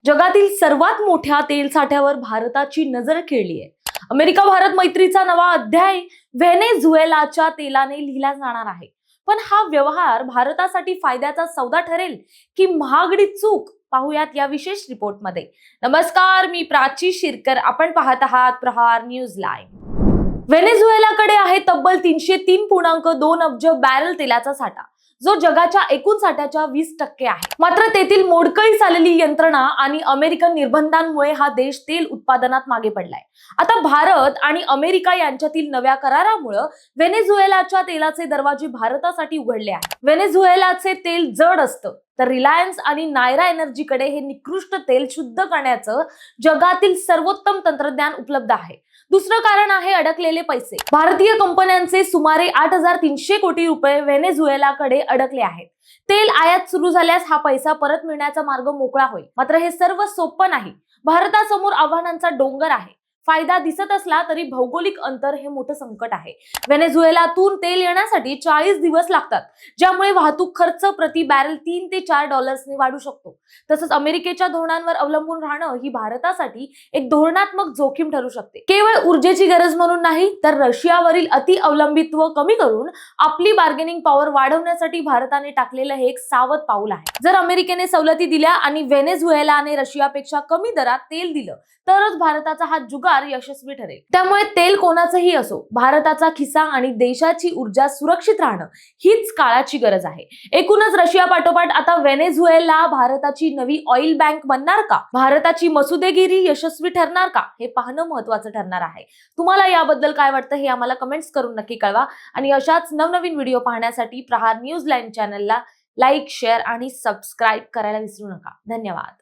जगातील सर्वात मोठ्या तेल साठ्यावर भारताची नजर खिळली आहे। अमेरिका भारत मैत्रीचा नवा अध्याय व्हेनेझुएलाच्या तेलाने लिहिला जाणार आहे। पण हा व्यवहार भारतासाठी फायद्याचा सौदा ठरेल की महागडी चूक, पाहूयात या विशेष रिपोर्टमध्ये। नमस्कार, मी प्राची शिरकर, आपण पाहत आहात प्रहार न्यूज लाईव्ह। व्हेनेझुएलाकडे आहे तब्बल 303.2 अब्ज बॅरल तेलाचा साठा, जो जगाच्या एकूण साठ्याच्या 20% आहे। मात्र तेथील मोडकळीस आलेली यंत्रणा आणि अमेरिकन निर्बंधांमुळे हा देश तेल उत्पादनात मागे पडलाय। आता भारत आणि अमेरिका यांच्यातील नव्या करारामुळे व्हेनेझुएलाच्या तेलाचे दरवाजे भारतासाठी उघडले आहेत। व्हेनेझुएलाचे तेल जड असतं, तर रिलायन्स आणि नायरा एनर्जीकडे हे निकृष्ट तेल शुद्ध करण्याचं जगातील सर्वोत्तम तंत्रज्ञान उपलब्ध आहे। दुसरं कारण आहे अडकलेले पैसे। भारतीय कंपन्यांचे सुमारे 8,300 कोटी रुपये व्हेनेझुएलाकडे अडकले आहेत। तेल आयात सुरू झाल्यास हा पैसा परत मिळण्याचा मार्ग मोकळा होईल। मात्र हे सर्व सोपं नाही। भारतासमोर आव्हानांचा डोंगर आहे। फायदा दिसत असला तरी भौगोलिक अंतर हे मोठं संकट आहे। व्हेनेझुएलातून तेल येण्यासाठी 40 दिवस लागतात, ज्यामुळे वाहतूक खर्च प्रति बॅरल $3 ते $4 ने वाढू शकतो। तसंच अमेरिकेच्या धोरणांवर अवलंबून राहणं ही भारतासाठी एक धोरणात्मक जोखीम ठरू शकते। केवळ ऊर्जेची गरज म्हणून नाही, तर रशियावरील अति अवलंबित्व कमी करून आपली बार्गेनिंग पॉवर वाढवण्यासाठी भारताने टाकलेलं हे एक सावध पाऊल आहे। जर अमेरिकेने सवलती दिल्या आणि व्हेनेझुएलाने रशियापेक्षा कमी दरात तेल दिलं, तरच भारताचा हा जुगार यशस्वी ठरेल। त्यामुळे तेल कोणाचंही असो, भारताचा खिसा आणि देशाची ऊर्जा सुरक्षित राहणं हीच काळाची गरज आहे। एकूणच रशिया पाठोपाठ आता व्हेनेझुएला भारताची नवी ऑइल बँक बनणार का? भारताची मसुदेगिरी यशस्वी ठरणार का? हे पाहणं महत्त्वाचं ठरणार आहे। तुम्हाला याबद्दल काय वाटतं हे आम्हाला कमेंट्स करून नक्की कळवा आणि अशाच नवनवीन व्हिडिओ पाहण्यासाठी प्रहार न्यूज लाईव्ह चॅनलला लाईक, शेअर आणि सबस्क्राईब करायला विसरू नका। धन्यवाद।